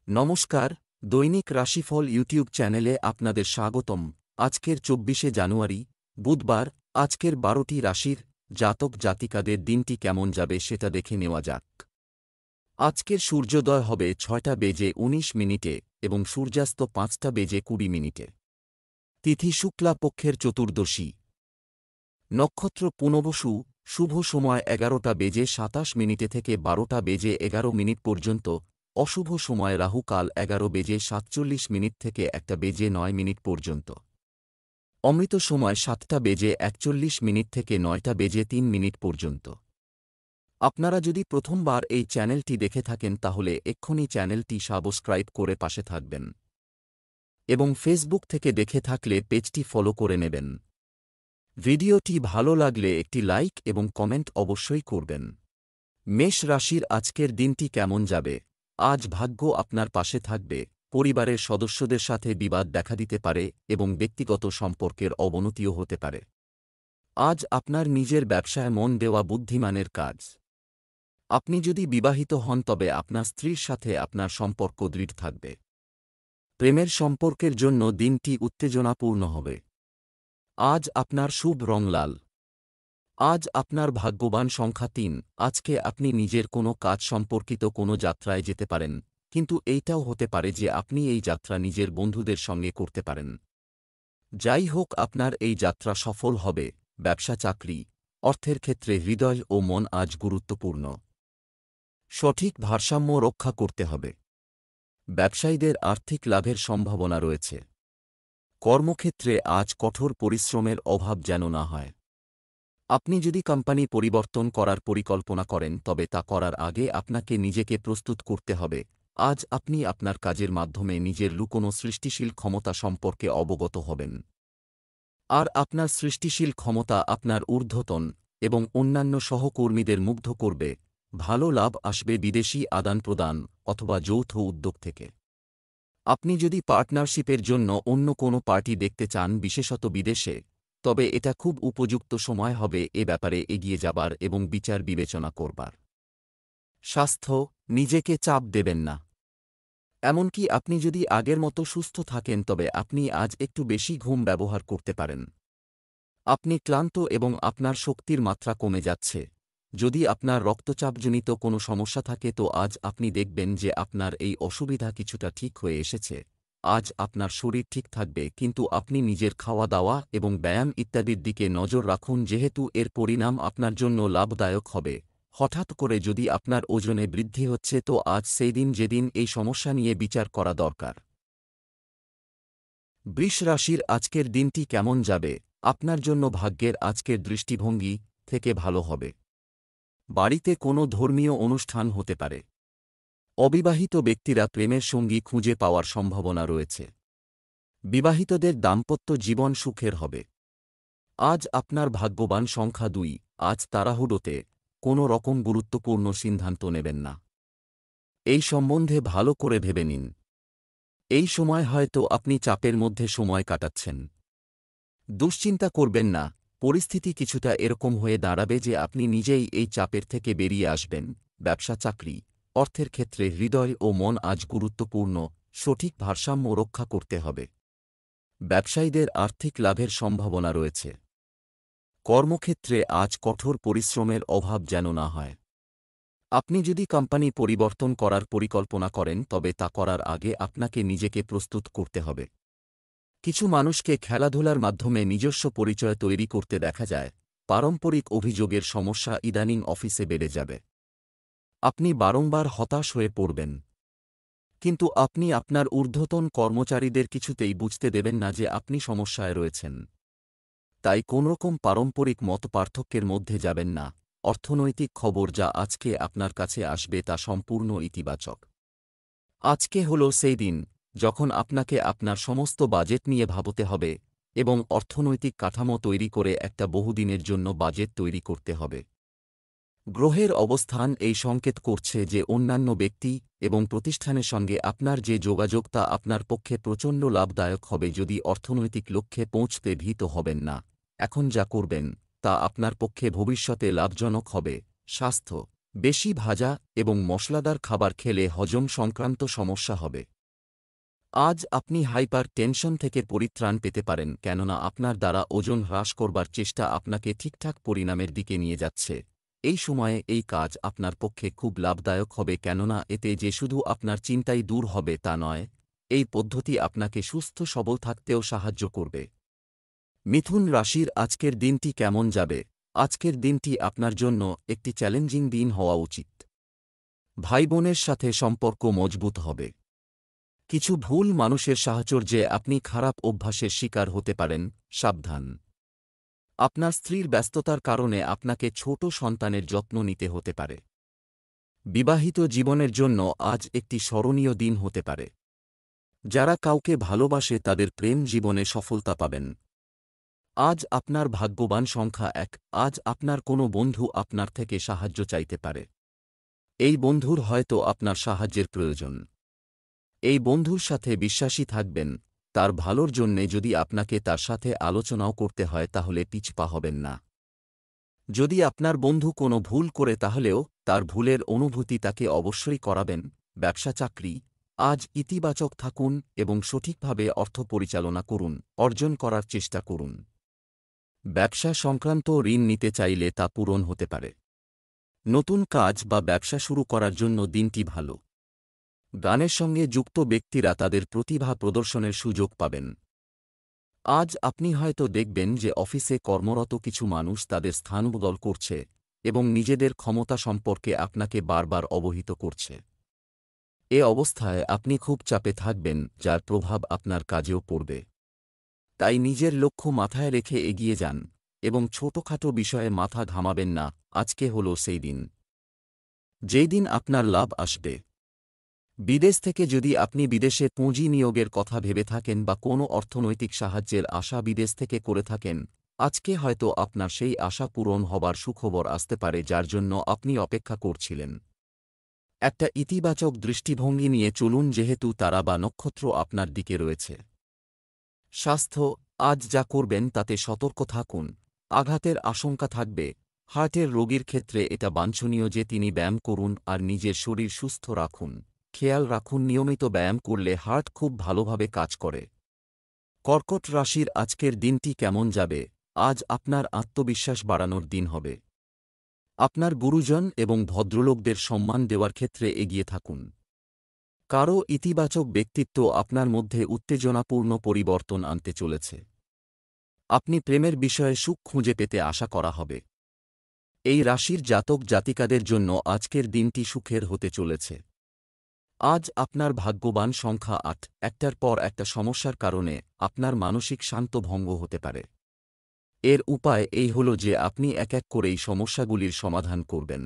নমস্কার, দৈনিক রাশিফল ইউটিউব চ্যানেলে আপনাদের স্বাগতম। আজকের ২৪শে জানুয়ারি, বুধবার। আজকের ১২টি রাশির জাতক জাতিকাদের দিনটি কেমন যাবে সেটা দেখে নেওয়া যাক। আজকের সূর্যোদয় হবে ৬টা বেজে ১৯ মিনিটে এবং সূর্যাস্ত ৫টা বেজে ২০ মিনিটে। তিথি শুক্লা পক্ষের চতুর্দশী। নক্ষত্র পুনর্বসু। শুভ সময় ১১টা বেজে ২৭ মিনিটে থেকে ১২টা বেজে ১১ মিনিট পর্যন্ত। অশুভ সময় রাহুকাল ১১ বেজে ৪৭ মিনিট থেকে ১টা বেজে ৯ মিনিট পর্যন্ত। অমৃত সময় ৭টা বেজে ৪১ মিনিট থেকে ৯টা বেজে ৩ মিনিট পর্যন্ত। আপনারা যদি প্রথমবার এই চ্যানেলটি দেখে থাকেন তাহলে এক্ষুনি চ্যানেলটি সাবস্ক্রাইব করে পাশে থাকবেন এবং ফেসবুক থেকে দেখে থাকলে পেজটি ফলো করে নেবেন। ভিডিওটি ভালো লাগলে একটি লাইক এবং কমেন্ট অবশ্যই করবেন। মেষ রাশির আজকের দিনটি কেমন যাবে? আজ ভাগ্য আপনার পাশে থাকবে, পরিবারের সদস্যদের সাথে বিবাদ দেখা দিতে পারে এবং ব্যক্তিগত সম্পর্কের অবনতিও হতে পারে। আজ আপনার নিজের ব্যবসায় মন দেওয়া বুদ্ধিমানের কাজ। আপনি যদি বিবাহিত হন তবে আপনার স্ত্রীর সাথে আপনার সম্পর্ক দৃঢ় থাকবে। প্রেমের সম্পর্কের জন্য দিনটি উত্তেজনাপূর্ণ হবে। আজ আপনার শুভ রং লাল। আজ আপনার ভাগ্যবান সংখ্যা ৩। আজকে আপনি নিজের কোনো কাজ সম্পর্কিত কোনো যাত্রায় যেতে পারেন, কিন্তু এইটাও হতে পারে যে আপনি এই যাত্রা নিজের বন্ধুদের সঙ্গে করতে পারেন। যাই হোক, আপনার এই যাত্রা সফল হবে। ব্যবসা চাকরি, অর্থের ক্ষেত্রে হৃদয় ও মন আজ গুরুত্বপূর্ণ। সঠিক ভারসাম্য রক্ষা করতে হবে। ব্যবসায়ীদের আর্থিক লাভের সম্ভাবনা রয়েছে। কর্মক্ষেত্রে আজ কঠোর পরিশ্রমের অভাব যেন না হয়। আপনি যদি কোম্পানি পরিবর্তন করার পরিকল্পনা করেন তবে তা করার আগে আপনাকে নিজেকে প্রস্তুত করতে হবে। আজ আপনি আপনার কাজের মাধ্যমে নিজের লুকোনো সৃষ্টিশীল ক্ষমতা সম্পর্কে অবগত হবেন। আর আপনার সৃষ্টিশীল ক্ষমতা আপনার ঊর্ধ্বতন এবং অন্যান্য সহকর্মীদের মুগ্ধ করবে। ভালো লাভ আসবে বিদেশি আদান-প্রদান অথবা যৌথ উদ্যোগ থেকে। আপনি যদি পার্টনারশিপের জন্য অন্য কোনো পার্টি দেখতে চান, বিশেষত বিদেশে, তবে এটা খুব উপযুক্ত সময় হবে এ ব্যাপারে এগিয়ে যাবার এবং বিচার বিবেচনা করবার। স্বাস্থ্য, নিজেকে চাপ দেবেন না। এমনকি আপনি যদি আগের মতো সুস্থ থাকেন তবে আপনি আজ একটু বেশি ঘুম ব্যবহার করতে পারেন। আপনি ক্লান্ত এবং আপনার শক্তির মাত্রা কমে যাচ্ছে। যদি আপনার রক্তচাপজনিত কোনো সমস্যা থাকে তো আজ আপনি দেখবেন যে আপনার এই অসুবিধা কিছুটা ঠিক হয়ে এসেছে। আজ আপনার শরীর ঠিক থাকবে, কিন্তু আপনি নিজের খাওয়া দাওয়া এবং ব্যায়াম ইত্যাদির দিকে নজর রাখুন, যেহেতু এর পরিণাম আপনার জন্য লাভদায়ক হবে। হঠাৎ করে যদি আপনার ওজনে বৃদ্ধি হচ্ছে তো আজ সেই দিন যেদিন এই সমস্যা নিয়ে বিচার করা দরকার। বৃষ রাশির আজকের দিনটি কেমন যাবে? আপনার জন্য ভাগ্যের আজকের দৃষ্টিভঙ্গি থেকে ভালো হবে। বাড়িতে কোনো ধর্মীয় অনুষ্ঠান হতে পারে। অবিবাহিত ব্যক্তিরা প্রেমের সঙ্গী খুঁজে পাওয়ার সম্ভাবনা রয়েছে। বিবাহিতদের দাম্পত্য জীবন সুখের হবে। আজ আপনার ভাগ্যবান সংখ্যা ২। আজ তাড়াহুড়োতে কোনো রকম গুরুত্বপূর্ণ সিদ্ধান্ত নেবেন না। এই সম্বন্ধে ভালো করে ভেবে নিন। এই সময় হয়তো আপনি চাপের মধ্যে সময় কাটাচ্ছেন। দুশ্চিন্তা করবেন না, পরিস্থিতি কিছুটা এরকম হয়ে দাঁড়াবে যে আপনি নিজেই এই চাপের থেকে বেরিয়ে আসবেন। ব্যবসা চাকরি, অর্থের ক্ষেত্রে হৃদয় ও মন আজ গুরুত্বপূর্ণ। সঠিক ভারসাম্য রক্ষা করতে হবে। ব্যবসায়ীদের আর্থিক লাভের সম্ভাবনা রয়েছে। কর্মক্ষেত্রে আজ কঠোর পরিশ্রমের অভাব যেন না হয়। আপনি যদি কোম্পানি পরিবর্তন করার পরিকল্পনা করেন তবে তা করার আগে আপনাকে নিজেকে প্রস্তুত করতে হবে। কিছু মানুষকে খেলাধুলার মাধ্যমে নিজস্ব পরিচয় তৈরি করতে দেখা যায়। পারম্পরিক অভিযোগের সমস্যা ইদানিং অফিসে বেড়ে যাবে। আপনি বারংবার হতাশ হয়ে পড়বেন, কিন্তু আপনি আপনার ঊর্ধ্বতন কর্মচারীদের কিছুতেই বুঝতে দেবেন না যে আপনি সমস্যায় রয়েছেন। তাই কোনোরকম পারম্পরিক মতপার্থক্যের মধ্যে যাবেন না। অর্থনৈতিক খবর যা আজকে আপনার কাছে আসবে তা সম্পূর্ণ ইতিবাচক। আজকে হল সেই দিন যখন আপনাকে আপনার সমস্ত বাজেট নিয়ে ভাবতে হবে এবং অর্থনৈতিক কাঠামো তৈরি করে একটা বহুদিনের জন্য বাজেট তৈরি করতে হবে। গ্রহের অবস্থান এই সংকেত করছে যে অন্যান্য ব্যক্তি এবং প্রতিষ্ঠানের সঙ্গে আপনার যে যোগাযোগ তা আপনার পক্ষে প্রচণ্ড লাভদায়ক হবে। যদি অর্থনৈতিক লক্ষ্যে পৌঁছতে ভীত হবেন না। এখন যা করবেন তা আপনার পক্ষে ভবিষ্যতে লাভজনক হবে। স্বাস্থ্য, বেশি ভাজা এবং মশলাদার খাবার খেলে হজম সংক্রান্ত সমস্যা হবে। আজ আপনি হাইপার টেনশন থেকে পরিত্রাণ পেতে পারেন, কেননা আপনার দ্বারা ওজন হ্রাস করবার চেষ্টা আপনাকে ঠিকঠাক পরিণামের দিকে নিয়ে যাচ্ছে। এই সময়ে এই কাজ আপনার পক্ষে খুব লাভদায়ক হবে, কেননা এতে যে শুধু আপনার চিন্তাই দূর হবে তা নয়, এই পদ্ধতি আপনাকে সুস্থ সবল থাকতেও সাহায্য করবে। মিথুন রাশির আজকের দিনটি কেমন যাবে? আজকের দিনটি আপনার জন্য একটি চ্যালেঞ্জিং দিন হওয়া উচিত। ভাইবোনের সাথে সম্পর্ক মজবুত হবে। কিছু ভুল মানুষের সাহচর্যে আপনি খারাপ অভ্যাসের শিকার হতে পারেন, সাবধান। আপনার স্ত্রীর ব্যস্ততার কারণে আপনাকে ছোট সন্তানের যত্ন নিতে হতে পারে। বিবাহিত জীবনের জন্য আজ একটি স্মরণীয় দিন হতে পারে। যারা কাউকে ভালোবাসে তাদের প্রেম জীবনে সফলতা পাবেন। আজ আপনার ভাগ্যবান সংখ্যা 1। আজ আপনার কোনো বন্ধু আপনার থেকে সাহায্য চাইতে পারে। এই বন্ধুর হয়তো আপনার সাহায্যের প্রয়োজন। এই বন্ধুর সাথে বিশ্বাসী থাকবেন, তার ভালোর জন্যে। যদি আপনাকে তার সাথে আলোচনাও করতে হয় তাহলে পিছপা হবেন না। যদি আপনার বন্ধু কোনো ভুল করে তাহলেও তার ভুলের অনুভূতি তাকে অবশ্যই করাবেন। ব্যবসা চাকরি, আজ ইতিবাচক থাকুন এবং সঠিকভাবে অর্থ পরিচালনা করুন, অর্জন করার চেষ্টা করুন। ব্যবসা সংক্রান্ত ঋণ নিতে চাইলে তা পূরণ হতে পারে। নতুন কাজ বা ব্যবসা শুরু করার জন্য দিনটি ভালো। গানের সঙ্গে যুক্ত ব্যক্তিরা তাদের প্রতিভা প্রদর্শনের সুযোগ পাবেন। আজ আপনি হয়তো দেখবেন যে অফিসে কর্মরত কিছু মানুষ তাদের স্থান বদল করছে এবং নিজেদের ক্ষমতা সম্পর্কে আপনাকে বারবার অবহিত করছে। এ অবস্থায় আপনি খুব চাপে থাকবেন, যার প্রভাব আপনার কাজেও পড়বে। তাই নিজের লক্ষ্য মাথায় রেখে এগিয়ে যান এবং ছোটখাটো বিষয়ে মাথা ঘামাবেন না। আজকে হল সেই দিন যেই দিন আপনার লাভ আসবে। বিদেশ থেকে যদি আপনি বিদেশে পুঁজি নিয়োগের কথা ভেবে থাকেন বা কোনো অর্থনৈতিক সাহায্যের আশা বিদেশ থেকে করে থাকেন, আজকে হয়তো আপনার সেই আশা পূরণ হবার সুখবর আসতে পারে, যার জন্য আপনি অপেক্ষা করছিলেন। একটা ইতিবাচক দৃষ্টিভঙ্গি নিয়ে চলুন, যেহেতু তারা বা নক্ষত্র আপনার দিকে রয়েছে। স্বাস্থ্য, আজ যা করবেন তাতে সতর্ক থাকুন। আঘাতের আশঙ্কা থাকবে। হার্টের রোগীর ক্ষেত্রে এটা বাঞ্ছনীয় যে তিনি ব্যায়াম করুন আর নিজের শরীর সুস্থ রাখুন। খেয়াল রাখুন, নিয়মিত ব্যায়াম করলে হার্ট খুব ভালোভাবে কাজ করে। কর্কট রাশির আজকের দিনটি কেমন যাবে? আজ আপনার আত্মবিশ্বাস বাড়ানোর দিন হবে। আপনার গুরুজন এবং ভদ্রলোকদের সম্মান দেওয়ার ক্ষেত্রে এগিয়ে থাকুন। কারও ইতিবাচক ব্যক্তিত্ব আপনার মধ্যে উত্তেজনাপূর্ণ পরিবর্তন আনতে চলেছে। আপনি প্রেমের বিষয়ে সুখ খুঁজে পেতে আশা করা হবে। এই রাশির জাতক জাতিকাদের জন্য আজকের দিনটি সুখের হতে চলেছে। আজ আপনার ভাগ্যবান সংখ্যা 8। একটার পর একটা সমস্যার কারণে আপনার মানসিক শান্ত ভঙ্গ হতে পারে। এর উপায় এই হল যে আপনি এক এক করেই সমস্যাগুলির সমাধান করবেন।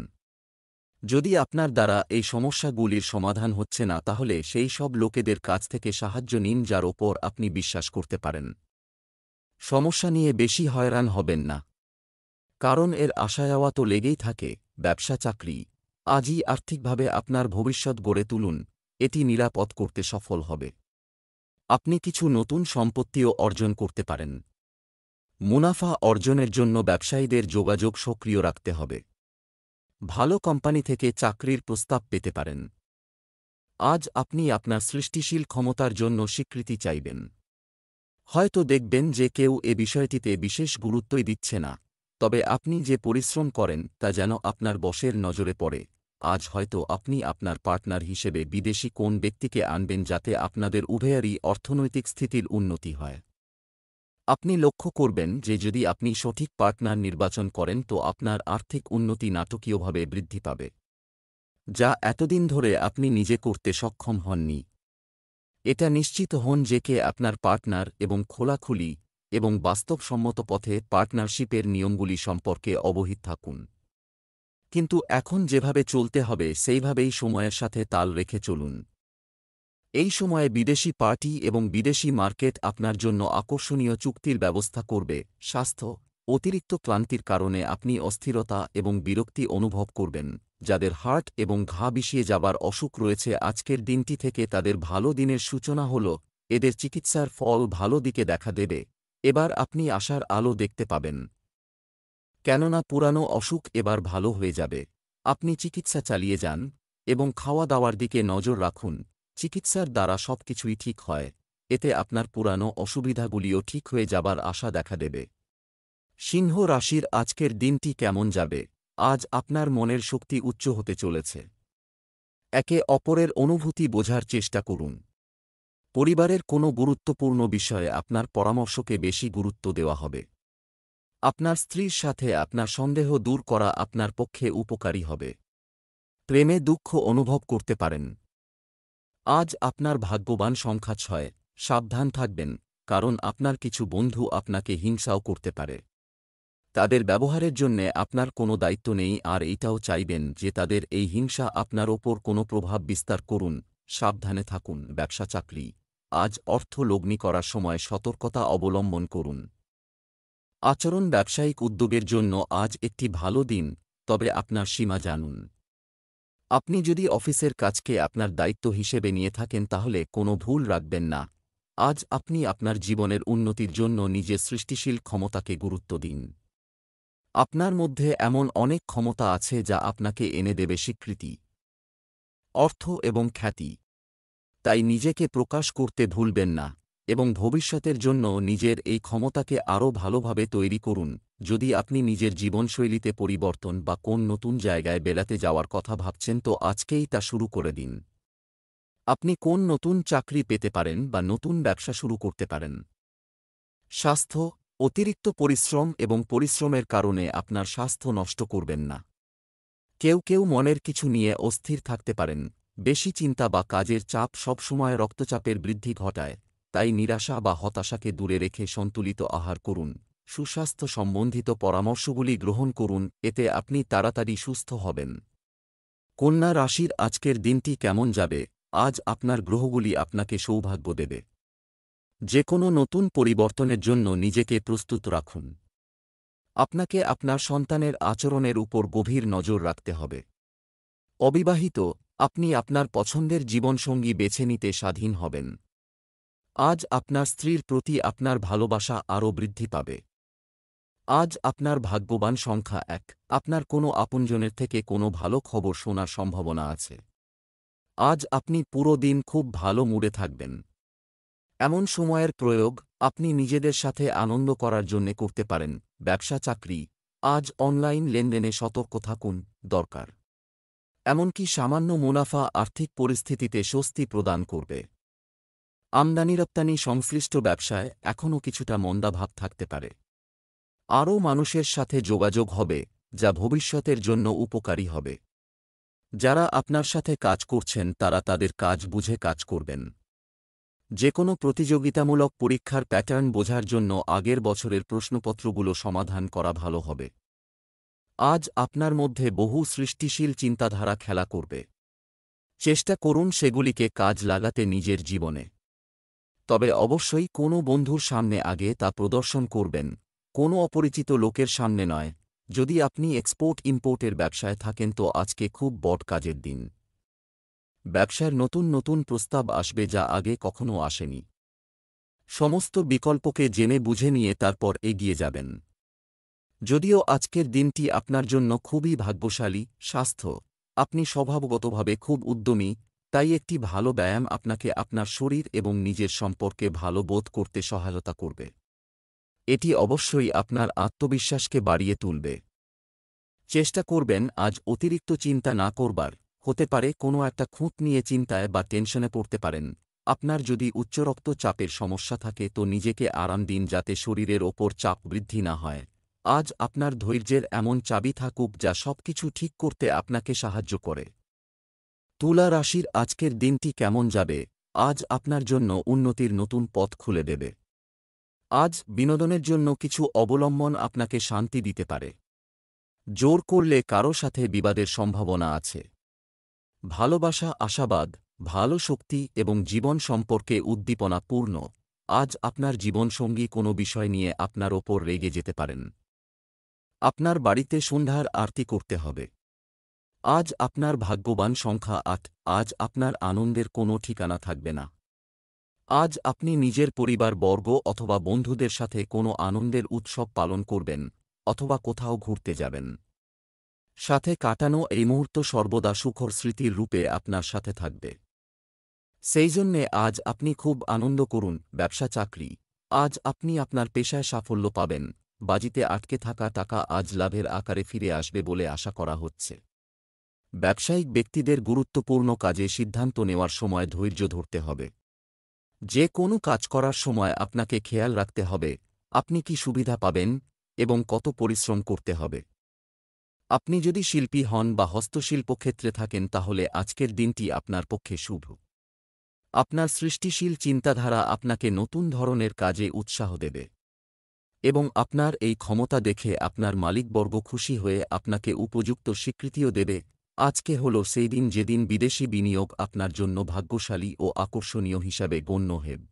যদি আপনার দ্বারা এই সমস্যাগুলির সমাধান হচ্ছে না, তাহলে সেই সব লোকেদের কাছ থেকে সাহায্য নিন যার ওপর আপনি বিশ্বাস করতে পারেন। সমস্যা নিয়ে বেশি হয়রান হবেন না, কারণ এর আশা যাওয়া তো লেগেই থাকে। ব্যবসা চাকরি, আজই আর্থিকভাবে আপনার ভবিষ্যৎ গড়ে তুলুন, এটি নিরাপদ করতে সফল হবে। আপনি কিছু নতুন সম্পত্তিও অর্জন করতে পারেন। মুনাফা অর্জনের জন্য ব্যবসায়ীদের যোগাযোগ সক্রিয় রাখতে হবে। ভালো কোম্পানি থেকে চাকরির প্রস্তাব পেতে পারেন। আজ আপনি আপনার সৃষ্টিশীল ক্ষমতার জন্য স্বীকৃতি চাইবেন। হয়তো দেখবেন যে কেউ এ বিষয়টিতে বিশেষ গুরুত্বই দিচ্ছে না, তবে আপনি যে পরিশ্রম করেন তা যেন আপনার বসের নজরে পড়ে। আজ হয়তো আপনি আপনার পার্টনার হিসেবে বিদেশি কোন ব্যক্তিকে আনবেন, যাতে আপনাদের উভয়েরই অর্থনৈতিক স্থিতির উন্নতি হয়। আপনি লক্ষ্য করবেন যে যদি আপনি সঠিক পার্টনার নির্বাচন করেন তো আপনার আর্থিক উন্নতি নাটকীয়ভাবে বৃদ্ধি পাবে, যা এতদিন ধরে আপনি নিজে করতে সক্ষম হননি। এটা নিশ্চিত হন যে কে আপনার পার্টনার এবং খোলাখুলি এবং বাস্তবসম্মত পথে পার্টনারশিপের নিয়মগুলি সম্পর্কে অবহিত থাকুন। কিন্তু এখন যেভাবে চলতে হবে সেইভাবেই সময়ের সাথে তাল রেখে চলুন। এই সময়ে বিদেশি পার্টি এবং বিদেশি মার্কেট আপনার জন্য আকর্ষণীয় চুক্তির ব্যবস্থা করবে। স্বাস্থ্য, অতিরিক্ত ক্লান্তির কারণে আপনি অস্থিরতা এবং বিরক্তি অনুভব করবেন। যাদের হার্ট এবং ঘা বিষিয়ে যাবার অসুখ রয়েছে, আজকের দিনটি থেকে তাদের ভালো দিনের সূচনা হল। এদের চিকিৎসার ফল ভালো দিকে দেখা দেবে। এবার আপনি আশার আলো দেখতে পাবেন, কেননা পুরানো অসুখ এবার ভালো হয়ে যাবে। আপনি চিকিৎসা চালিয়ে যান এবং খাওয়া দাওয়ার দিকে নজর রাখুন। চিকিৎসার দ্বারা সবকিছুই ঠিক হয়, এতে আপনার পুরানো অসুবিধাগুলিও ঠিক হয়ে যাবার আশা দেখা দেবে। সিংহ রাশির আজকের দিনটি কেমন যাবে? আজ আপনার মনের শক্তি উচ্চ হতে চলেছে। একে অপরের অনুভূতি বোঝার চেষ্টা করুন। পরিবারের কোনো গুরুত্বপূর্ণ বিষয়ে আপনার পরামর্শকে বেশি গুরুত্ব দেওয়া হবে। আপনার স্ত্রীর সাথে আপনার সন্দেহ দূর করা আপনার পক্ষে উপকারী হবে। প্রেমে দুঃখ অনুভব করতে পারেন। আজ আপনার ভাগ্যবান সংখ্যা 6। সাবধান থাকবেন, কারণ আপনার কিছু বন্ধু আপনাকে হিংসাও করতে পারে। তাদের ব্যবহারের জন্যে আপনার কোনো দায়িত্ব নেই, আর এইটাও চাইবেন যে তাদের এই হিংসা আপনার ওপর কোনো প্রভাব বিস্তার করুন। সাবধানে থাকুন। ব্যবসা চাকরি, আজ অর্থ লগ্নি করার সময় সতর্কতা অবলম্বন করুন। আচরণ, ব্যবসায়িক উদ্যোগের জন্য আজ একটি ভালো দিন, তবে আপনার সীমা জানুন। আপনি যদি অফিসের কাজকে আপনার দায়িত্ব হিসেবে নিয়ে থাকেন তাহলে কোনো ভুল রাখবেন না। আজ আপনি আপনার জীবনের উন্নতির জন্য নিজের সৃষ্টিশীল ক্ষমতাকে গুরুত্ব দিন। আপনার মধ্যে এমন অনেক ক্ষমতা আছে যা আপনাকে এনে দেবে স্বীকৃতি, অর্থ এবং খ্যাতি। তাই নিজেকে প্রকাশ করতে ভুলবেন না এবং ভবিষ্যতের জন্য নিজের এই ক্ষমতাকে আরও ভালোভাবে তৈরি করুন। যদি আপনি নিজের জীবনশৈলীতে পরিবর্তন বা কোন নতুন জায়গায় বেড়াতে যাওয়ার কথা ভাবছেন তো আজকেই তা শুরু করে দিন। আপনি কোন নতুন চাকরি পেতে পারেন বা নতুন ব্যবসা শুরু করতে পারেন। স্বাস্থ্য, অতিরিক্ত পরিশ্রম এবং পরিশ্রমের কারণে আপনার স্বাস্থ্য নষ্ট করবেন না। কেউ কেউ মনের কিছু নিয়ে অস্থির থাকতে পারেন। বেশি চিন্তা বা কাজের চাপ সবসময় রক্তচাপের বৃদ্ধি ঘটায়, তাই নিরাশা বা হতাশাকে দূরে রেখে সন্তুলিত আহার করুন। সুস্বাস্থ্য সম্বন্ধিত পরামর্শগুলি গ্রহণ করুন, এতে আপনি তাড়াতাড়ি সুস্থ হবেন। কন্যা রাশির আজকের দিনটি কেমন যাবে? আজ আপনার গ্রহগুলি আপনাকে সৌভাগ্য দেবে। যে কোনো নতুন পরিবর্তনের জন্য নিজেকে প্রস্তুত রাখুন। আপনাকে আপনার সন্তানের আচরণের উপর গভীর নজর রাখতে হবে। অবিবাহিত, আপনি আপনার পছন্দের জীবনসঙ্গী বেছে নিতে স্বাধীন হবেন। আজ আপনার স্ত্রীর প্রতি আপনার ভালোবাসা আরও বৃদ্ধি পাবে। আজ আপনার ভাগ্যবান সংখ্যা 1। আপনার কোনো আপনজনের থেকে কোনো ভালো খবর শোনার সম্ভাবনা আছে। আজ আপনি পুরো দিন খুব ভালো মুডে থাকবেন। এমন সময়ের প্রয়োগ আপনি নিজেদের সাথে আনন্দ করার জন্য করতে পারেন। ব্যবসা চাকরি, আজ অনলাইন লেনদেনে সতর্ক থাকুন দরকার। এমনকি সামান্য মুনাফা আর্থিক পরিস্থিতিতে স্বস্তি প্রদান করবে। আমদানি রপ্তানি সংশ্লিষ্ট ব্যবসায় এখনও কিছুটা মন্দাভাব থাকতে পারে। আরও মানুষের সাথে যোগাযোগ হবে, যা ভবিষ্যতের জন্য উপকারী হবে। যারা আপনার সাথে কাজ করছেন তারা তাদের কাজ বুঝে কাজ করবেন। যে কোনো প্রতিযোগিতামূলক পরীক্ষার প্যাটার্ন বোঝার জন্য আগের বছরের প্রশ্নপত্রগুলো সমাধান করা ভালো হবে। আজ আপনার মধ্যে বহু সৃষ্টিশীল চিন্তাধারা খেলা করবে। চেষ্টা করুন সেগুলিকে কাজ লাগাতে নিজের জীবনে। তবে অবশ্যই কোনো বন্ধুর সামনে আগে তা প্রদর্শন করবেন, কোনো অপরিচিত লোকের সামনে নয়। যদি আপনি এক্সপোর্ট ইম্পোর্টের ব্যবসায় থাকেন তো আজকে খুব বড় কাজের দিন। ব্যবসার নতুন নতুন প্রস্তাব আসবে যা আগে কখনো আসেনি। সমস্ত বিকল্পকে জেনে বুঝে নিয়ে তারপর এগিয়ে যাবেন। যদিও আজকের দিনটি আপনার জন্য খুবই ভাগ্যশালী। স্বাস্থ্য, আপনি স্বভাবগতভাবে খুব উদ্যমী, তাই একটি ভালো ব্যায়াম আপনাকে আপনার শরীর এবং নিজের সম্পর্কে ভালো বোধ করতে সহায়তা করবে। এটি অবশ্যই আপনার আত্মবিশ্বাসকে বাড়িয়ে তুলবে। চেষ্টা করবেন আজ অতিরিক্ত চিন্তা না করবার। হতে পারে কোনো একটা খুঁত নিয়ে চিন্তায় বা টেনশনে পড়তে পারেন। আপনার যদি উচ্চ রক্তচাপের সমস্যা থাকে তো নিজেকে আরাম দিন যাতে শরীরের ওপর চাপ বৃদ্ধি না হয়। আজ আপনার ধৈর্যের এমন চাবি থাকুক যা সবকিছু ঠিক করতে আপনাকে সাহায্য করে। তুলা রাশির আজকের দিনটি কেমন যাবে? আজ আপনার জন্য উন্নতির নতুন পথ খুলে দেবে। আজ বিনোদনের জন্য কিছু অবলম্বন আপনাকে শান্তি দিতে পারে। জোর করলে কারো সাথে বিবাদের সম্ভাবনা আছে। ভালোবাসা, আশাবাদ, ভালো শক্তি এবং জীবন সম্পর্কে উদ্দীপনাপূর্ণ। আজ আপনার জীবনসঙ্গী কোনো বিষয় নিয়ে আপনার ওপর রেগে যেতে পারেন। আপনার বাড়িতে সন্ধ্যার আরতি করতে হবে। আজ আপনার ভাগ্যবান সংখ্যা 8। আজ আপনার আনন্দের কোনো ঠিকানা থাকবে না। আজ আপনি নিজের পরিবারবর্গ অথবা বন্ধুদের সাথে কোনো আনন্দের উৎসব পালন করবেন অথবা কোথাও ঘুরতে যাবেন। সাথে কাটানো এই মুহূর্ত সর্বদা সুখর স্মৃতির রূপে আপনার সাথে থাকবে। সেই জন্যে আজ আপনি খুব আনন্দ করুন। ব্যবসা চাকরি, আজ আপনি আপনার পেশায় সাফল্য পাবেন। বাজিতে আটকে থাকা টাকা আজ লাভের আকারে ফিরে আসবে বলে আশা করা হচ্ছে। ব্যবসায়িক ব্যক্তিদের গুরুত্বপূর্ণ কাজে সিদ্ধান্ত নেওয়ার সময় ধৈর্য ধরতে হবে। যে কোনো কাজ করার সময় আপনাকে খেয়াল রাখতে হবে আপনি কি সুবিধা পাবেন এবং কত পরিশ্রম করতে হবে। আপনি যদি শিল্পী হন বা হস্তশিল্প ক্ষেত্রে থাকেন তাহলে আজকের দিনটি আপনার পক্ষে শুভ। আপনার সৃষ্টিশীল চিন্তাধারা আপনাকে নতুন ধরনের কাজে উৎসাহ দেবে এবং আপনার এই ক্ষমতা দেখে আপনার মালিকবর্গ খুশি হয়ে আপনাকে উপযুক্ত স্বীকৃতিও দেবে। আজকে হল সেই দিন যেদিন বিদেশি বিনিয়োগ আপনার জন্য ভাগ্যশালী ও আকর্ষণীয় হিসাবে গণ্য হবে।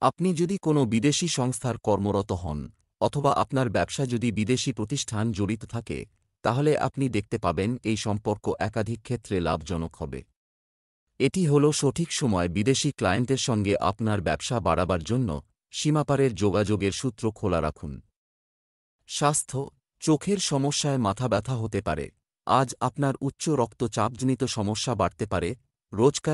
আপনি যদি কোনো বিদেশি সংস্থার কর্মরত হন অথবা আপনার ব্যবসা যদি বিদেশি প্রতিষ্ঠান জড়িত থাকে তাহলে আপনি দেখতে পাবেন এই সম্পর্ক একাধিক ক্ষেত্রে লাভজনক হবে। এটি হল সঠিক সময় বিদেশি ক্লায়েন্টের সঙ্গে আপনার ব্যবসা বাড়াবার জন্য সীমাপারের যোগাযোগের সূত্র খোলা রাখুন। স্বাস্থ্য, চোখের সমস্যায় মাথা ব্যথা হতে পারে। আজ আপনার উচ্চ রক্তচাপজনিত সমস্যা বাড়তে পারে।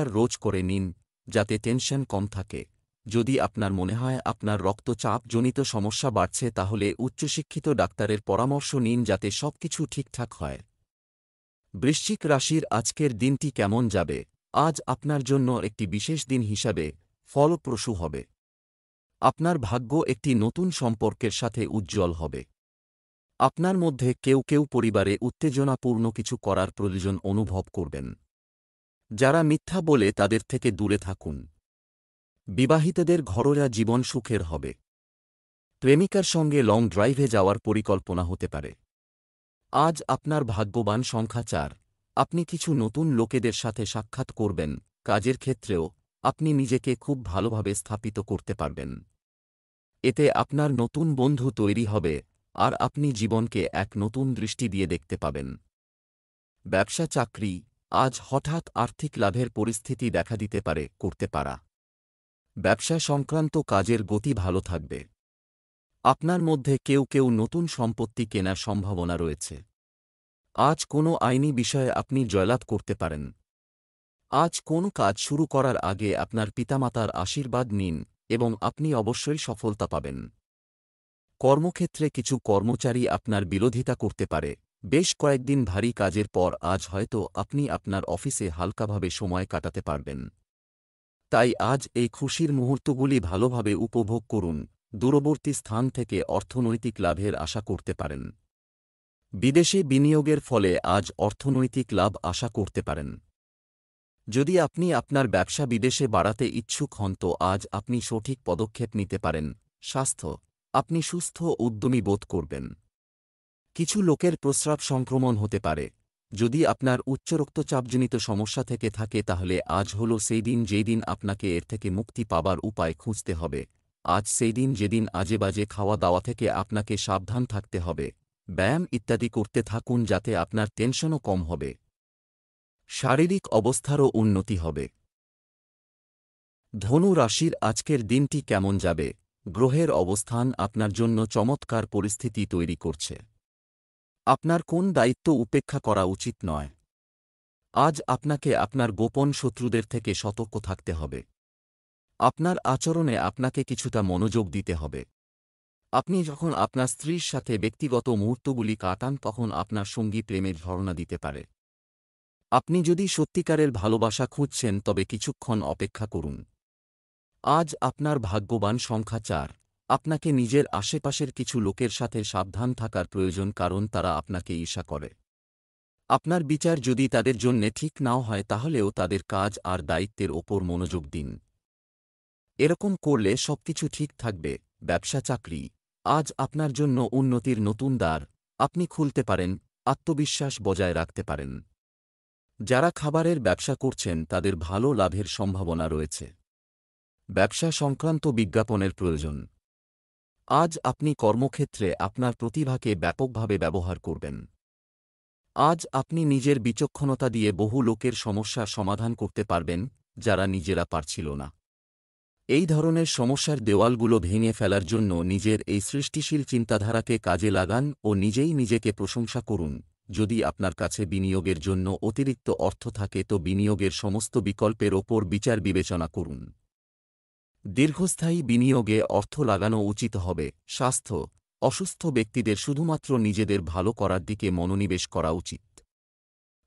রোজ করে নিন যাতে টেনশন কম থাকে। যদি আপনার মনে হয় আপনার রক্তচাপজনিত সমস্যা বাড়ছে তাহলে উচ্চশিক্ষিত ডাক্তারের পরামর্শ নিন যাতে সবকিছু ঠিকঠাক হয়। বৃশ্চিক রাশির আজকের দিনটি কেমন যাবে? আজ আপনার জন্য একটি বিশেষ দিন হিসাবে ফলপ্রসূ হবে। আপনার ভাগ্য একটি নতুন সম্পর্কের সাথে উজ্জ্বল হবে। আপনার মধ্যে কেউ পরিবারে উত্তেজনাপূর্ণ কিছু করার প্রয়োজন অনুভব করবেন। যারা মিথ্যা বলে তাদের থেকে দূরে থাকুন। বিবাহিতদের ঘরোয়া জীবন সুখের হবে। প্রেমিকার সঙ্গে লং ড্রাইভে যাওয়ার পরিকল্পনা হতে পারে। আজ আপনার ভাগ্যবান সংখ্যা 4। আপনি কিছু নতুন লোকেদের সাথে সাক্ষাৎ করবেন। কাজের ক্ষেত্রেও আপনি নিজেকে খুব ভালোভাবে স্থাপিত করতে পারবেন। এতে আপনার নতুন বন্ধু তৈরি হবে আর আপনি জীবনকে এক নতুন দৃষ্টি দিয়ে দেখতে পাবেন। ব্যবসা চাকরি, আজ হঠাৎ আর্থিক লাভের পরিস্থিতি দেখা দিতে পারে। করতে পারা ব্যবসা সংক্রান্ত কাজের গতি ভালো থাকবে। আপনার মধ্যে কেউ নতুন সম্পত্তি কেনার সম্ভাবনা রয়েছে। আজ কোনো আইনি বিষয়ে আপনি জয়লাভ করতে পারেন। আজ কোনো কাজ শুরু করার আগে আপনার পিতামাতার আশীর্বাদ নিন এবং আপনি অবশ্যই সফলতা পাবেন। কর্মক্ষেত্রে কিছু কর্মচারী আপনার বিরোধিতা করতে পারে। বেশ কয়েকদিন ভারী কাজের পর আজ হয়তো আপনি আপনার অফিসে হালকাভাবে সময় কাটাতে পারবেন। তাই আজ এই খুশির মুহূর্তগুলি ভালোভাবে উপভোগ করুন। দূরবর্তী স্থান থেকে অর্থনৈতিক লাভের আশা করতে পারেন। বিদেশে বিনিয়োগের ফলে আজ অর্থনৈতিক লাভ আশা করতে পারেন। যদি আপনি আপনার ব্যবসা বিদেশে বাড়াতে ইচ্ছুক হন তো আজ আপনি সঠিক পদক্ষেপ নিতে পারেন। স্বাস্থ্য, আপনি সুস্থ ও উদ্যমী বোধ করবেন। কিছু লোকের প্রস্রাব সংক্রমণ হতে পারে। যদি আপনার উচ্চ রক্তচাপজনিত সমস্যা থেকে থাকে তাহলে আজ হল সেই দিন যেই দিন আপনাকে এর থেকে মুক্তি পাবার উপায় খুঁজতে হবে। আজ সেই দিন যেদিন আজেবাজে খাওয়া দাওয়া থেকে আপনাকে সাবধান থাকতে হবে। ব্যায়াম ইত্যাদি করতে থাকুন যাতে আপনার টেনশনও কম হবে। শারীরিক অবস্থারও উন্নতি হবে। ধনু রাশির আজকের দিনটি কেমন যাবে? গ্রহের অবস্থান আপনার জন্য চমৎকার পরিস্থিতি তৈরি করছে। আপনার কোন দায়িত্ব উপেক্ষা করা উচিত নয়। আজ আপনাকে আপনার গোপন শত্রুদের থেকে সতর্ক থাকতে হবে। আপনার আচরণে আপনাকে কিছুটা মনোযোগ দিতে হবে। আপনি যখন আপনার স্ত্রীর সাথে ব্যক্তিগত মুহূর্তগুলি কাটান তখন আপনার সঙ্গী প্রেমের ঝরনা দিতে পারে। আপনি যদি সত্যিকারের ভালোবাসা খুঁজছেন তবে কিছুক্ষণ অপেক্ষা করুন। আজ আপনার ভাগ্যবান সংখ্যা 4। আপনাকে নিজের আশেপাশের কিছু লোকের সাথে সাবধান থাকার প্রয়োজন কারণ তারা আপনাকে ঈর্ষা করে। আপনার বিচার যদি তাদের জন্যে ঠিক নাও হয় তাহলেও তাদের কাজ আর দায়িত্বের ওপর মনোযোগ দিন। এরকম করলে সবকিছু ঠিক থাকবে। ব্যবসা চাকরি, আজ আপনার জন্য উন্নতির নতুন দ্বার আপনি খুলতে পারেন। আত্মবিশ্বাস বজায় রাখতে পারেন। যারা খাবারের ব্যবসা করছেন তাদের ভালো লাভের সম্ভাবনা রয়েছে। ব্যবসা সংক্রান্ত বিজ্ঞাপনের প্রয়োজন। আজ আপনি কর্মক্ষেত্রে আপনার প্রতিভাকে ব্যাপকভাবে ব্যবহার করবেন। আজ আপনি নিজের বিচক্ষণতা দিয়ে বহু লোকের সমস্যার সমাধান করতে পারবেন যারা নিজেরা পারছিল না। এই ধরনের সমস্যার দেওয়ালগুলো ভেঙে ফেলার জন্য নিজের এই সৃষ্টিশীল চিন্তাধারাকে কাজে লাগান ও নিজেই নিজেকে প্রশংসা করুন। যদি আপনার কাছে বিনিয়োগের জন্য অতিরিক্ত অর্থ থাকে তো বিনিয়োগের সমস্ত বিকল্পের ওপর বিচার বিবেচনা করুন। দীর্ঘস্থায়ী বিনিয়োগে অর্থ লাগানো উচিত হবে। স্বাস্থ্য: অসুস্থ ব্যক্তিদের শুধুমাত্র নিজেদের ভালো করার দিকে মনোনিবেশ করা উচিত।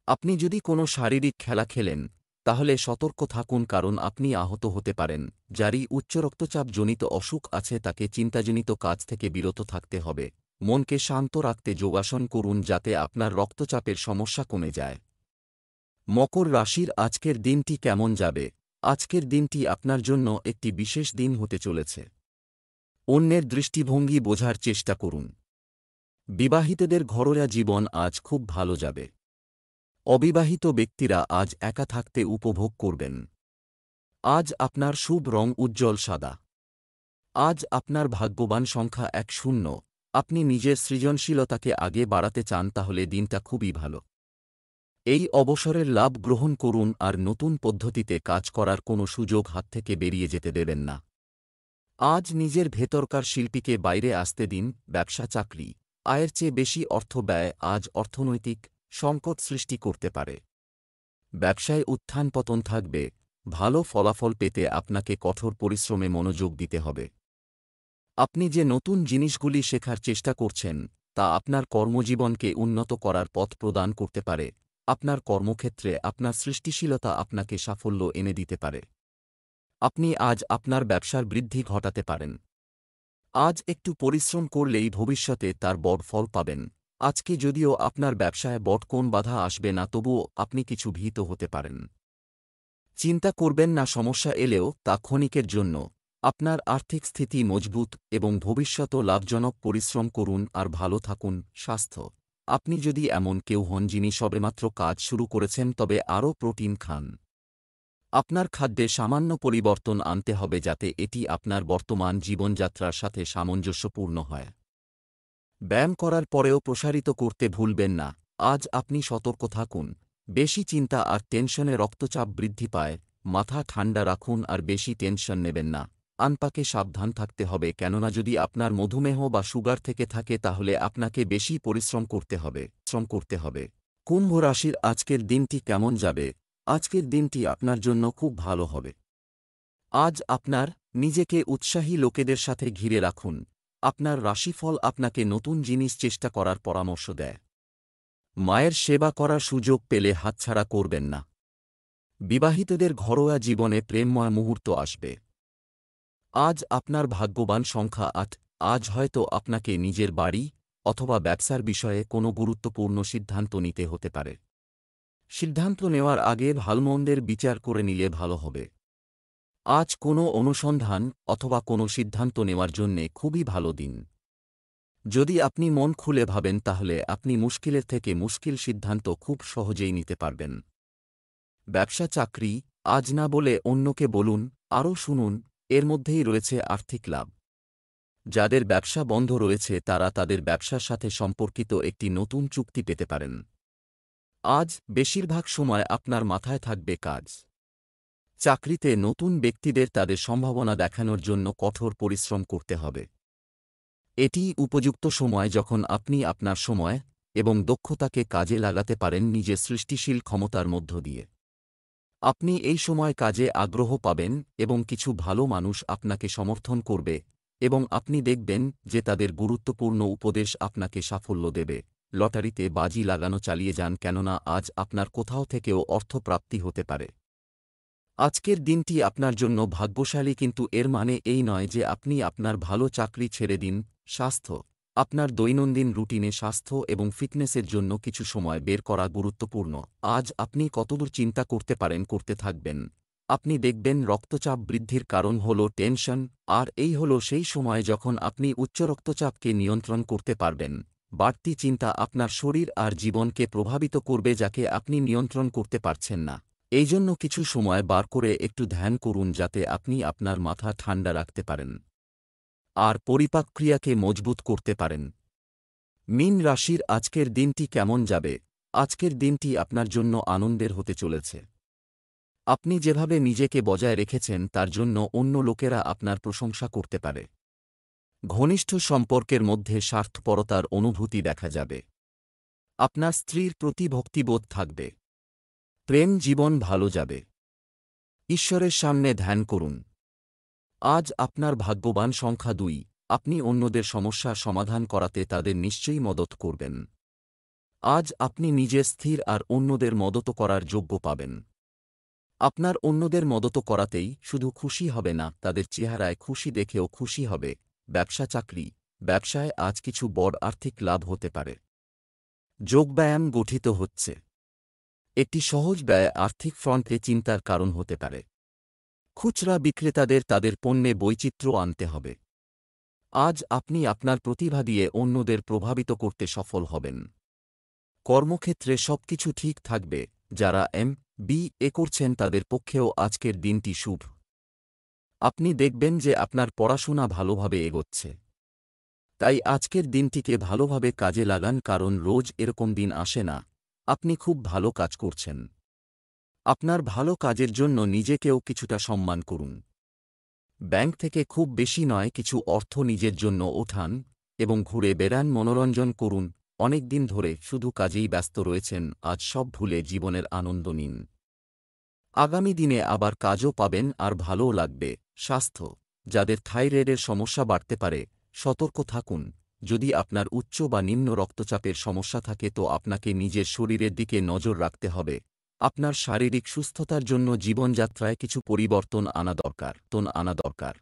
আপনি যদি কোনো শারীরিক খেলা খেলেন, তাহলে সতর্ক থাকুন, কারণ আপনি আহত হতে পারেন। যারই উচ্চ রক্তচাপজনিত অসুখ আছে তাকে চিন্তাজনিত কাজ থেকে বিরত থাকতে হবে। মনকে শান্ত রাখতে যোগাসন করুন যাতে আপনার রক্তচাপের সমস্যা কমে যায়। মকর রাশির আজকের দিনটি কেমন যাবে? আজকের দিনটি আপনার জন্য একটি বিশেষ দিন হতে চলেছে। অন্যের দৃষ্টিভঙ্গি বোঝার চেষ্টা করুন। বিবাহিতদের ঘরোয়া জীবন আজ খুব ভালো যাবে। অবিবাহিত ব্যক্তিরা আজ একা থাকতে উপভোগ করবেন। আজ আপনার শুভ রং উজ্জ্বল সাদা। আজ আপনার ভাগ্যবান সংখ্যা 10। আপনি নিজের সৃজনশীলতাকে আগে বাড়াতে চান তাহলে দিনটা খুবই ভালো। এই অবসরের লাভ গ্রহণ করুন আর নতুন পদ্ধতিতে কাজ করার কোনো সুযোগ হাত থেকে বেরিয়ে যেতে দেবেন না। আজ নিজের ভেতরকার শিল্পীকে বাইরে আসতে দিন। ব্যবসা চাকরি: আয়ের চেয়ে বেশি অর্থ ব্যয় আজ অর্থনৈতিক সংকট সৃষ্টি করতে পারে। ব্যবসায় উত্থান পতন থাকবে। ভালো ফলাফল পেতে আপনাকে কঠোর পরিশ্রমে মনোযোগ দিতে হবে। আপনি যে নতুন জিনিসগুলি শেখার চেষ্টা করছেন তা আপনার কর্মজীবনকে উন্নত করার পথ প্রদান করতে পারে। আপনার কর্মক্ষেত্রে আপনার সৃষ্টিশীলতা আপনাকে সাফল্য এনে দিতে পারে। আপনি আজ আপনার ব্যবসার বৃদ্ধি ঘটাতে পারেন। আজ একটু পরিশ্রম করলেই ভবিষ্যতে তার বড় ফল পাবেন। আজকে যদিও আপনার ব্যবসায় বড় কোন বাধা আসবে না, তবুও আপনি কিছু ভীত হতে পারেন। চিন্তা করবেন না, সমস্যা এলেও তা ক্ষণিকের জন্য। আপনার আর্থিক স্থিতি মজবুত এবং ভবিষ্যতও লাভজনক। পরিশ্রম করুন আর ভালো থাকুন। স্বাস্থ্য: আপনি যদি এমন কেউ হন যিনি সবেমাত্র কাজ শুরু করেছেন তবে আরও প্রোটিন খান। আপনার খাদ্যে সামান্য পরিবর্তন আনতে হবে যাতে এটি আপনার বর্তমান জীবনযাত্রার সাথে সামঞ্জস্যপূর্ণ হয়। ব্যায়াম করার পরেও প্রসারিত করতে ভুলবেন না। আজ আপনি সতর্ক থাকুন। বেশি চিন্তা আর টেনশনে রক্তচাপ বৃদ্ধি পায়। মাথা ঠান্ডা রাখুন আর বেশি টেনশন নেবেন না। আনপাকে সাবধান থাকতে হবে, কেননা যদি আপনার মধুমেহ বা সুগার থেকে থাকে তাহলে আপনাকে বেশি পরিশ্রম করতে হবে। কুম্ভ রাশির আজকের দিনটি কেমন যাবে? আজকের দিনটি আপনার জন্য খুব ভালো হবে। আজ আপনার নিজেকে উৎসাহী লোকেদের সাথে ঘিরে রাখুন। আপনার রাশিফল আপনাকে নতুন জিনিস চেষ্টা করার পরামর্শ দেয়। মায়ের সেবা করার সুযোগ পেলে হাতছাড়া করবেন না। বিবাহিতদের ঘরোয়া জীবনে প্রেমময় মুহূর্ত আসবে। আজ আপনার ভাগ্যবান সংখ্যা 8। আজ হয়তো আপনাকে নিজের বাড়ি অথবা ব্যবসার বিষয়ে কোনো গুরুত্বপূর্ণ সিদ্ধান্ত নিতে হতে পারে। সিদ্ধান্ত নেওয়ার আগে ভালমন্দের বিচার করে নিলে ভালো হবে। আজ কোনো অনুসন্ধান অথবা কোনো সিদ্ধান্ত নেওয়ার জন্যে খুবই ভালো দিন। যদি আপনি মন খুলে ভাবেন তাহলে আপনি মুশকিলের থেকে মুশকিল সিদ্ধান্ত খুব সহজেই নিতে পারবেন। ব্যবসা চাকরি: আজ না বলে অন্যকে বলুন, আরও শুনুন, এর মধ্যেই রয়েছে আর্থিক লাভ। যাদের ব্যবসা বন্ধ রয়েছে তারা তাদের ব্যবসার সাথে সম্পর্কিত একটি নতুন চুক্তি পেতে পারেন। আজ বেশিরভাগ সময় আপনার মাথায় থাকবে কাজ। চাকরিতে নতুন ব্যক্তিদের তাদের সম্ভাবনা দেখানোর জন্য কঠোর পরিশ্রম করতে হবে। এটি উপযুক্ত সময় যখন আপনি আপনার সময় এবং দক্ষতাকে কাজে লাগাতে পারেন নিজের সৃষ্টিশীল ক্ষমতার মধ্য দিয়ে। আপনি এই সময় কাজে আগ্রহ পাবেন এবং কিছু ভালো মানুষ আপনাকে সমর্থন করবে এবং আপনি দেখবেন যে তাদের গুরুত্বপূর্ণ উপদেশ আপনাকে সাফল্য দেবে। লটারিতে বাজি লাগানো চালিয়ে যান, কেননা আজ আপনার কোথাও থেকেও অর্থপ্রাপ্তি হতে পারে। আজকের দিনটি আপনার জন্য ভাগ্যশালী, কিন্তু এর মানে এই নয় যে আপনি আপনার ভালো চাকরি ছেড়ে দিন। স্বাস্থ্য: আপনার দৈনন্দিন রুটিনে স্বাস্থ্য এবং ফিটনেসের জন্য কিছু সময় বের করা গুরুত্বপূর্ণ। আজ আপনি কতদূর চিন্তা করতে থাকবেন। আপনি দেখবেন রক্তচাপ বৃদ্ধির কারণ হল টেনশন, আর এই হল সেই সময় যখন আপনি উচ্চ রক্তচাপকে নিয়ন্ত্রণ করতে পারবেন। বাড়তি চিন্তা আপনার শরীর আর জীবনকে প্রভাবিত করবে যাকে আপনি নিয়ন্ত্রণ করতে পারছেন না। এই জন্য কিছু সময় বার করে একটু ধ্যান করুন যাতে আপনি আপনার মাথা ঠান্ডা রাখতে পারেন আর পরিপাক ক্রিয়াকে মজবুত করতে পারেন। মীন রাশির আজকের দিনটি কেমন যাবে? আজকের দিনটি আপনার জন্য আনন্দের হতে চলেছে। আপনি যেভাবে নিজেকে বজায় রেখেছেন তার জন্য অন্য লোকেরা আপনার প্রশংসা করতে পারে। ঘনিষ্ঠ সম্পর্কের মধ্যে স্বার্থপরতার অনুভূতি দেখা যাবে। আপনার স্ত্রীর প্রতি ভক্তিবোধ থাকবে। প্রেম জীবন ভালো যাবে। ঈশ্বরের সামনে ধ্যান করুন। আজ আপনার ভাগ্যবান সংখ্যা 2। আপনি অন্যদের সমস্যার সমাধান করাতে তাদের নিশ্চয়ই মদত করবেন। আজ আপনি নিজে স্থির আর অন্যদের মদত করার যোগ্য পাবেন। আপনার অন্যদের মদত করাতেই শুধু খুশি হবে না, তাদের চেহারায় খুশি দেখেও খুশি হবে। ব্যবসা চাকরি, ব্যবসায় আজ কিছু বড় আর্থিক লাভ হতে পারে। যোগব্যায়াম গঠিত হচ্ছে। একটি সহজ ব্যয় আর্থিক ফ্রন্টে চিন্তার কারণ হতে পারে। খুচরা বিক্রেতাদের তাদের পণ্যে বৈচিত্র্য আনতে হবে। আজ আপনি আপনার প্রতিভা দিয়ে অন্যদের প্রভাবিত করতে সফল হবেন। কর্মক্ষেত্রে সবকিছু ঠিক থাকবে। যারা MBA করছেন তাদের পক্ষেও আজকের দিনটি শুভ। আপনি দেখবেন যে আপনার পড়াশোনা ভালোভাবে এগোচ্ছে। তাই আজকের দিনটিকে ভালোভাবে কাজে লাগান, কারণ রোজ এরকম দিন আসে না। আপনি খুব ভালো কাজ করছেন। আপনার ভালো কাজের জন্য নিজেকেও কিছুটা সম্মান করুন। ব্যাংক থেকে খুব বেশি নয় কিছু অর্থ নিজের জন্য ওঠান এবং ঘুরে বেড়ান, মনোরঞ্জন করুন। অনেক দিন ধরে শুধু কাজেই ব্যস্ত রয়েছেন, আজ সব ভুলে জীবনের আনন্দ নিন। আগামী দিনে আবার কাজও পাবেন আর ভালোও লাগবে। স্বাস্থ্য, যাদের থাইরয়েডের সমস্যা বাড়তে পারে, সতর্ক থাকুন। যদি আপনার উচ্চ বা নিম্ন রক্তচাপের সমস্যা থাকে তো আপনাকে নিজের শরীরের দিকে নজর রাখতে হবে। আপনার শারীরিক সুস্থতার জন্য জীবনযাত্রায় কিছু পরিবর্তন আনা দরকার।